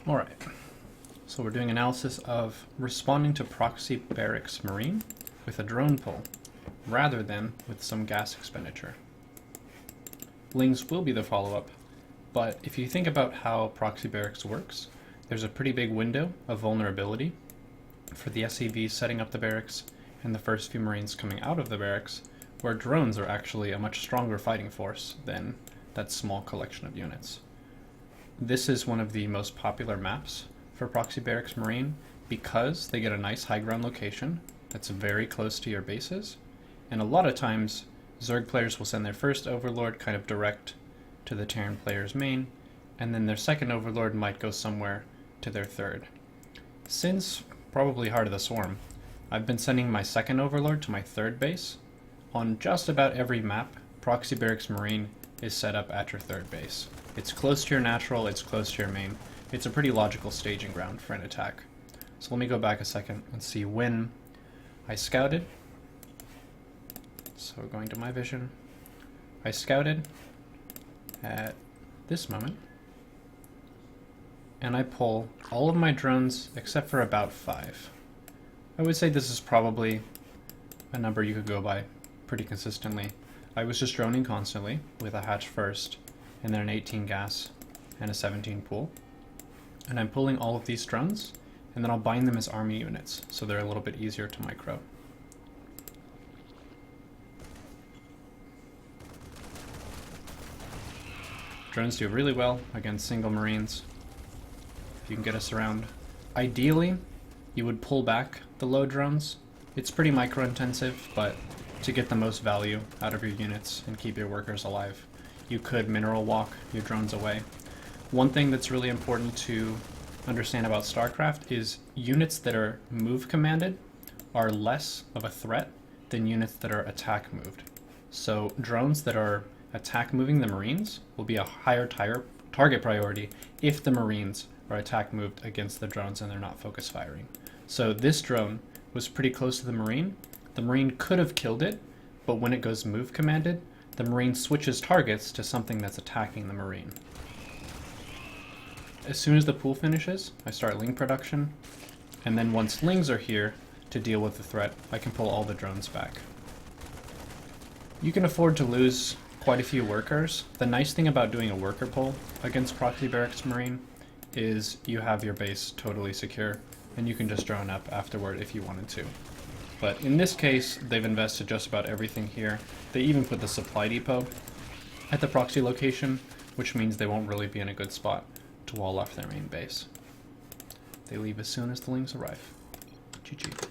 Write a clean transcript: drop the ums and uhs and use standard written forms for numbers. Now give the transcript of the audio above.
Alright, so we're doing analysis of responding to Proxy Barracks Marine with a drone pull, rather than with some gas expenditure. Lings will be the follow-up, but if you think about how Proxy Barracks works, there's a pretty big window of vulnerability for the SCVs setting up the barracks and the first few Marines coming out of the barracks, where drones are actually a much stronger fighting force than that small collection of units. This is one of the most popular maps for Proxy Barracks Marine because they get a nice high ground location that's very close to your bases, and a lot of times Zerg players will send their first Overlord kind of direct to the Terran player's main, and then their second Overlord might go somewhere to their third. Since probably Heart of the Swarm, I've been sending my second Overlord to my third base. On just about every map, Proxy Barracks Marine is set up at your third base. It's close to your natural, it's close to your main. It's a pretty logical staging ground for an attack. So let me go back a second and see when I scouted. So going to my vision, I scouted at this moment, and I pull all of my drones except for about 5. I would say this is probably a number you could go by pretty consistently. I was just droning constantly with a hatch first, and then an 18 gas and a 17 pool. And I'm pulling all of these drones, and then I'll bind them as army units, so they're a little bit easier to micro. Drones do really well against single Marines. If you can get us around. Ideally, you would pull back the low drones. It's pretty micro intensive, but to get the most value out of your units and keep your workers alive, you could mineral walk your drones away. One thing that's really important to understand about StarCraft is units that are move commanded are less of a threat than units that are attack moved. So drones that are attack moving the Marines will be a higher target priority if the Marines are attack moved against the drones and they're not focus firing. So this drone was pretty close to the Marine. The Marine could have killed it, but when it goes move commanded, the Marine switches targets to something that's attacking the Marine. As soon as the pool finishes, I start Ling production, and then once Lings are here to deal with the threat, I can pull all the drones back. You can afford to lose quite a few workers. The nice thing about doing a worker pull against Proxy Barracks Marine is you have your base totally secure, and you can just drone up afterward if you wanted to. But in this case, they've invested just about everything here. They even put the supply depot at the proxy location, which means they won't really be in a good spot to wall off their main base. They leave as soon as the Lings arrive. GG.